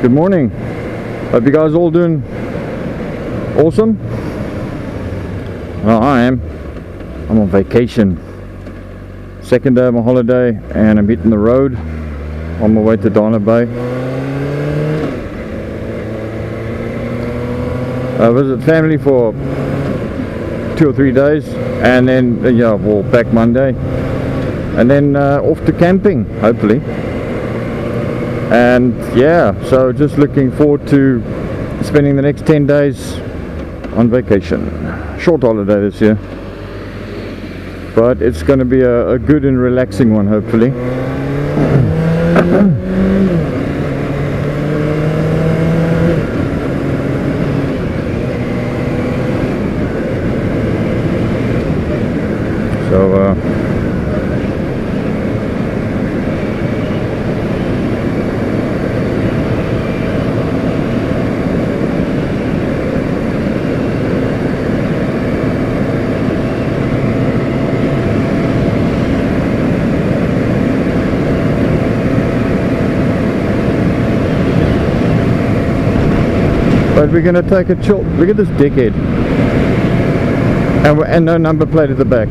Good morning. Hope you guys all doing awesome. Well, I am. I'm on vacation. Second day of my holiday, and I'm hitting the road on my way to Dana Bay. I visit family for 2 or 3 days, and then we'll back Monday, and then off to camping, hopefully. And yeah, so just looking forward to spending the next 10 days on vacation. Short holiday this year, but it's going to be a good and relaxing one, hopefully. So but we're going to take a chill. Look at this dickhead, and no number plate at the back.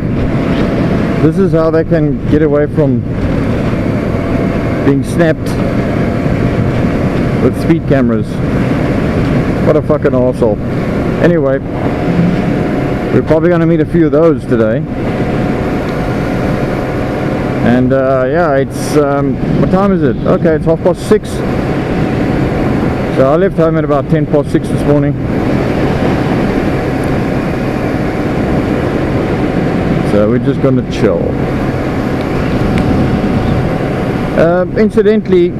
This is how they can get away from being snapped with speed cameras. What a fucking arsehole. Anyway, we're probably going to meet a few of those today. And yeah, it's what time is it? Okay, it's 6:30. So I left home at about 6:10 this morning. So we're just going to chill. Incidentally,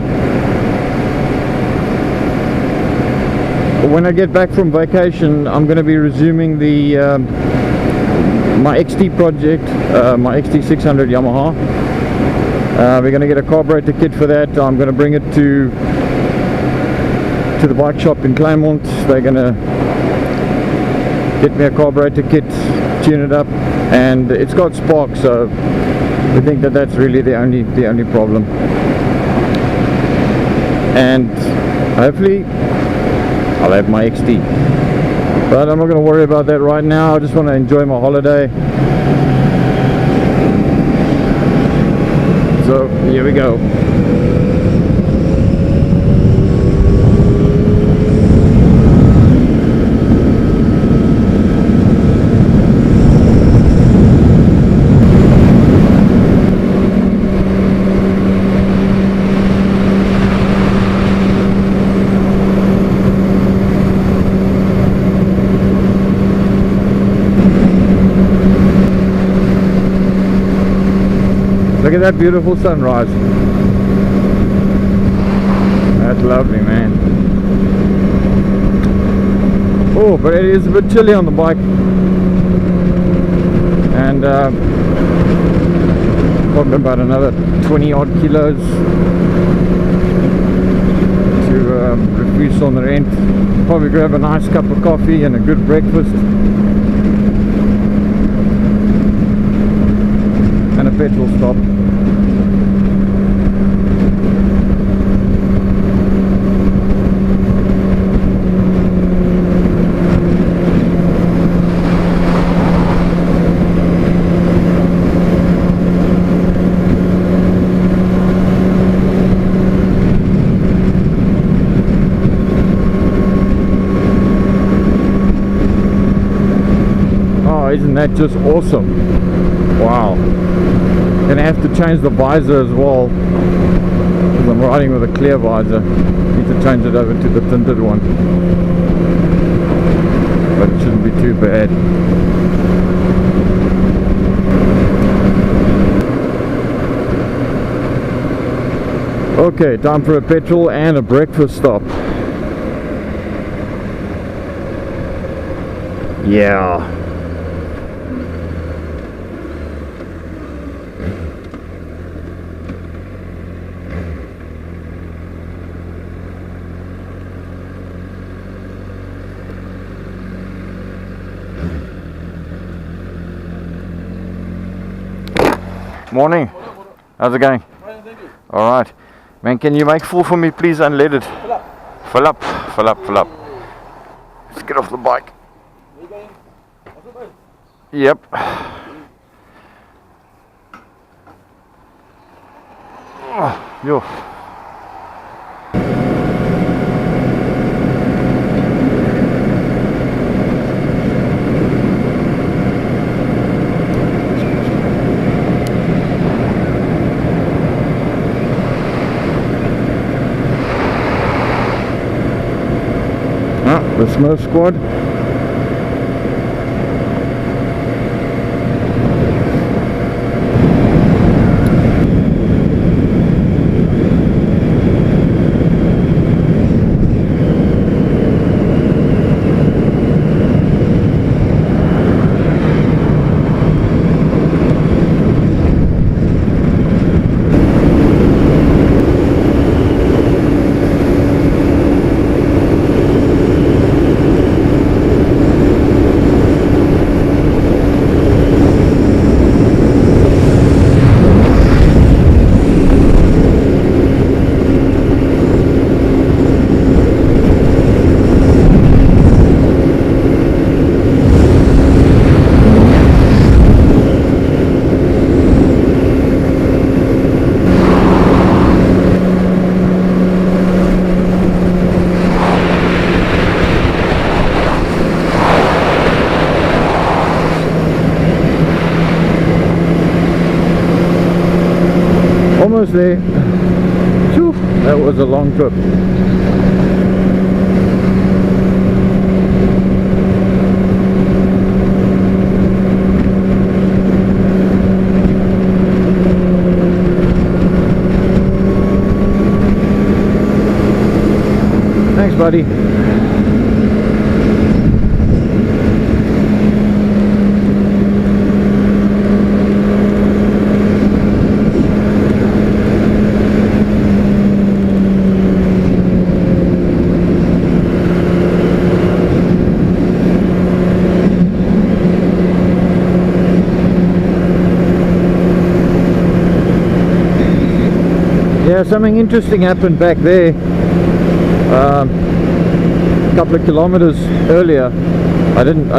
when I get back from vacation, I'm going to be resuming the my XT project, my XT600 Yamaha. We're going to get a carburetor kit for that. I'm going to bring it to the bike shop in Claremont. They're going to get me a carburetor kit, tune it up, and it's got spark, so we think that that's really the only problem. And hopefully I'll have my XT, but I'm not going to worry about that right now. I just want to enjoy my holiday. So here we go. Look at that beautiful sunrise. That's lovely, man. Oh, but it is a bit chilly on the bike. And probably about another 20 odd kilos to reduce on the rent. Probably grab a nice cup of coffee and a good breakfast. And a petrol stop. Oh, isn't that just awesome? Wow. Gonna have to change the visor as well, because I'm riding with a clear visor. Need to change it over to the tinted one, but it shouldn't be too bad. Okay, time for a petrol and a breakfast stop. Yeah. Morning. How's it going? Alright. Man, can you make full for me, please, unleaded? Fill up, fill up, fill up. Let's get off the bike. Yep. Oh, yo. The Smurf squad. Almost there. Phew, that was a long trip. Thanks, buddy. Yeah, something interesting happened back there. A couple of kilometers earlier. I didn't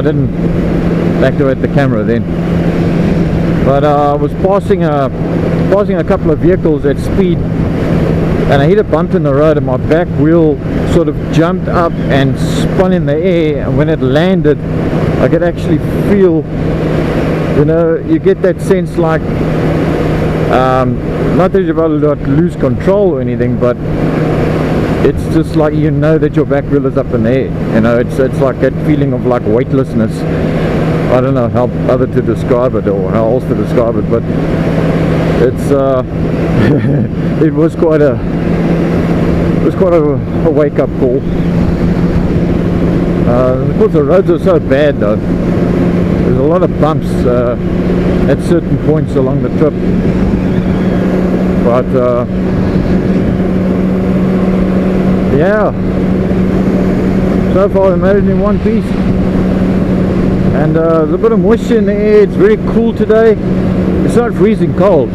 activate the camera then, but I was passing a couple of vehicles at speed, and I hit a bump in the road, and my back wheel sort of jumped up and spun in the air, and when it landed, I could actually feel, you know, you get that sense like, not that you're about to lose control or anything, but it's just like, you know, that your back wheel is up in the air. You know, it's like that feeling of like weightlessness. I don't know how other to describe it or how else to describe it, but it's it was quite a wake-up call. Of course, the roads are so bad though. There's a lot of bumps at certain points along the trip, but yeah, so far I made it in one piece, and there's a bit of moisture in the air. It's very cool today. It's not freezing cold,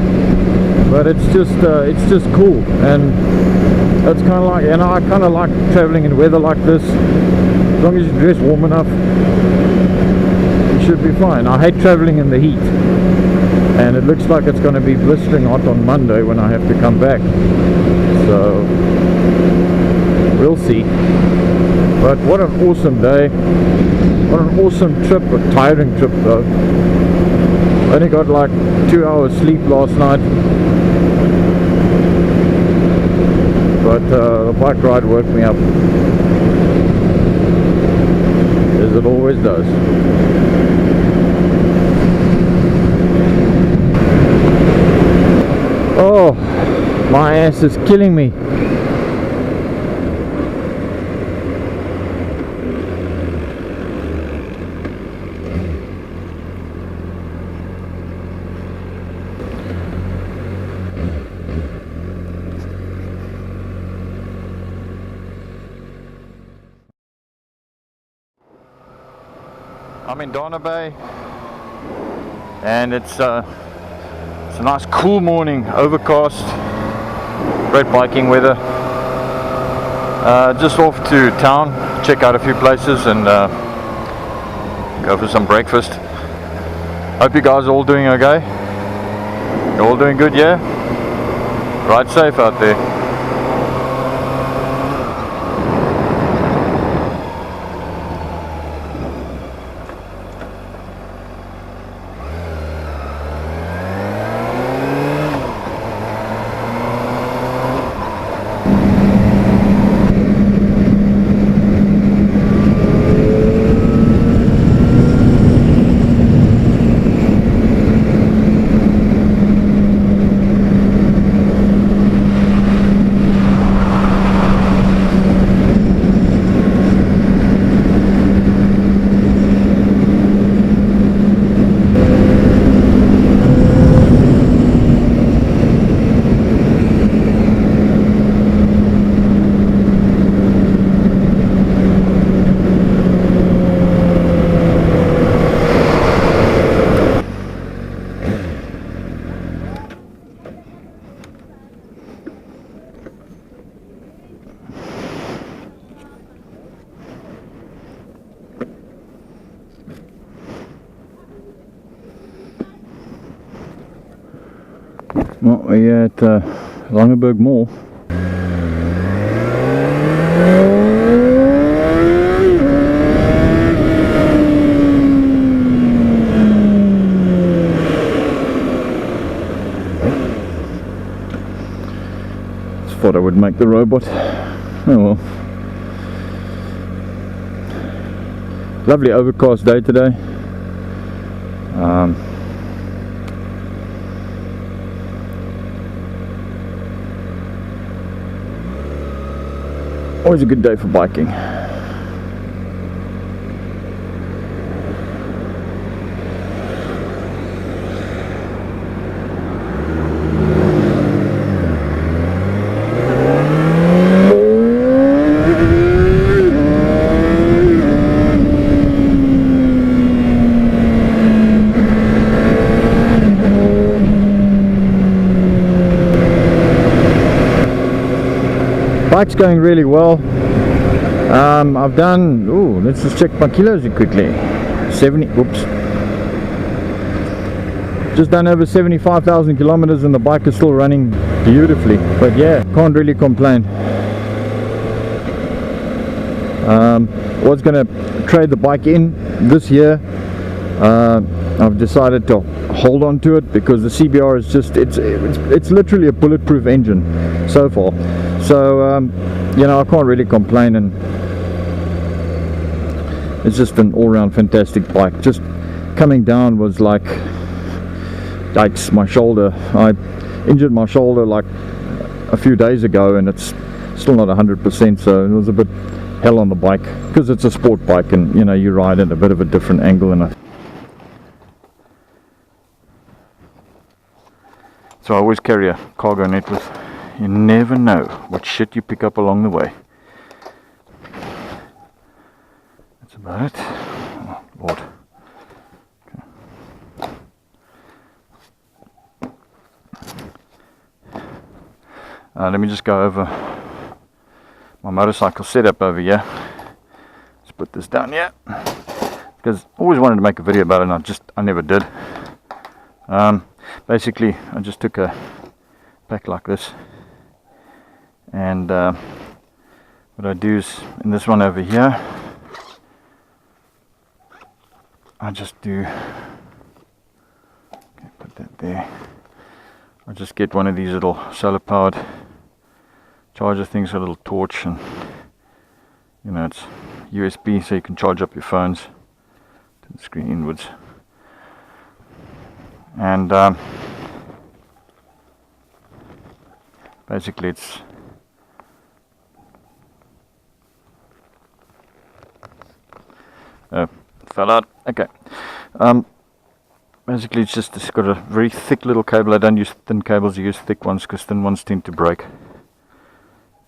but it's just cool, and that's kind of like, you know, I kind of like traveling in weather like this. As long as you dress warm enough, you should be fine. I hate traveling in the heat, and it looks like it's going to be blistering hot on Monday when I have to come back, so we'll see. But what an awesome day, what an awesome trip, a tiring trip though. I only got like 2 hours sleep last night, but the bike ride woke me up, as it always does. Oh, my ass is killing me. I'm in Dana Bay, and it's a nice cool morning, overcast, great biking weather. Just off to town, check out a few places and go for some breakfast. Hope you guys are all doing okay. You're all doing good, yeah? Ride safe out there. Well, we're at Langeberg Mall. Just thought I would make the robot. Oh well. Lovely overcast day today. Always a good day for biking. Bike's going really well. I've done, let's just check my kilos quickly. 70, oops. Just done over 75,000 kilometers and the bike is still running beautifully. But yeah, can't really complain. Was gonna trade the bike in this year. I've decided to hold on to it because the CBR is just, it's literally a bulletproof engine so far. So you know, I can't really complain, and it's just an all-round fantastic bike. Just coming down was like, yikes, my shoulder. I injured my shoulder like a few days ago and it's still not 100%, so it was a bit hell on the bike because it's a sport bike and you know, you ride at a bit of a different angle. And so I always carry a cargo net with. You never know what shit you pick up along the way. That's about it. Oh, Lord. Okay. Let me just go over my motorcycle setup over here. Let's put this down here. Because I always wanted to make a video about it and I never did. Basically, I just took a pack like this. And what I do is, in this one over here, I just do, okay, put that there. I just get one of these little solar powered charger things, a little torch, and you know, it's USB, so you can charge up your phones to the screen inwards. And basically it's fell out. Okay. Basically it's got a very thick little cable. I don't use thin cables, I use thick ones because thin ones tend to break.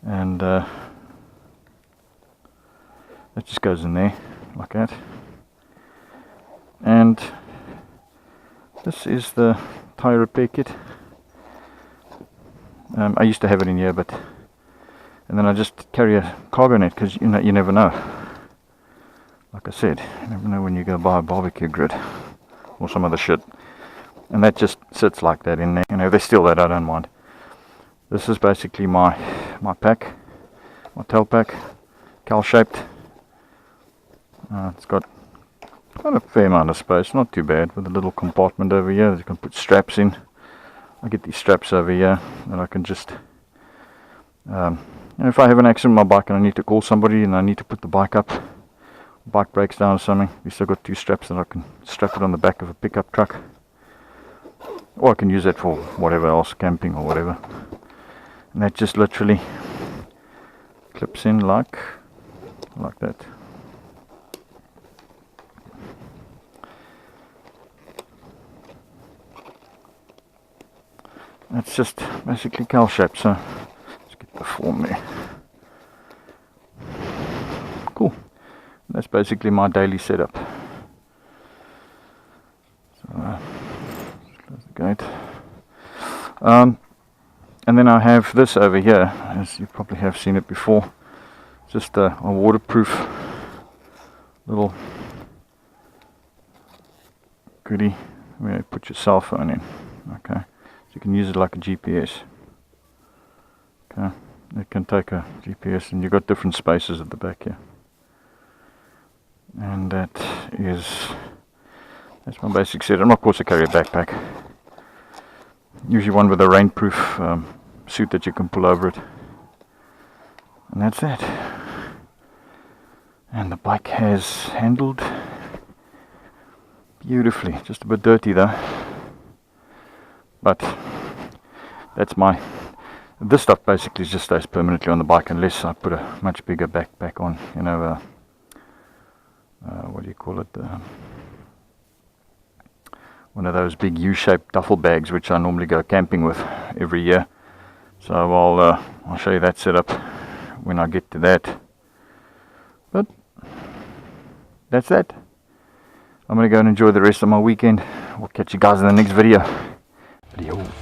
And that just goes in there like that. And this is the tire repair kit. I used to have it in here, but and then I just carry a cargo net, because you never know. Like I said, you never know when you go buy a barbecue grid or some other shit, and that just sits like that in there. If they steal that, I don't mind. This is basically my pack, my tail pack, cowl shaped. It's got quite a fair amount of space, not too bad, with a little compartment over here that you can put straps in. I get these straps over here that I can just, if I have an accident on my bike and I need to call somebody and I need to put the bike up, bike breaks down or something, we still got 2 straps that I can strap it on the back of a pickup truck, or I can use that for whatever else, camping or whatever. And that just literally clips in like that. That's just basically cowl shape, so let's get the form there. Cool. That's basically my daily setup. So close the gate. And then I have this over here, as you probably have seen it before. Just a waterproof little goodie where you put your cell phone in. Okay. You can use it like a GPS. Okay, it can take a GPS, and you've got different spaces at the back here. And that's my basic setup. And of course I carry a backpack. Usually one with a rainproof suit that you can pull over it. And that's it. And the bike has handled beautifully. Just a bit dirty though. But that's this stuff basically just stays permanently on the bike unless I put a much bigger backpack on, what do you call it, one of those big U-shaped duffel bags which I normally go camping with every year. So I'll show you that setup when I get to that. But that's that. I'm going to go and enjoy the rest of my weekend. We'll catch you guys in the next video. Adios.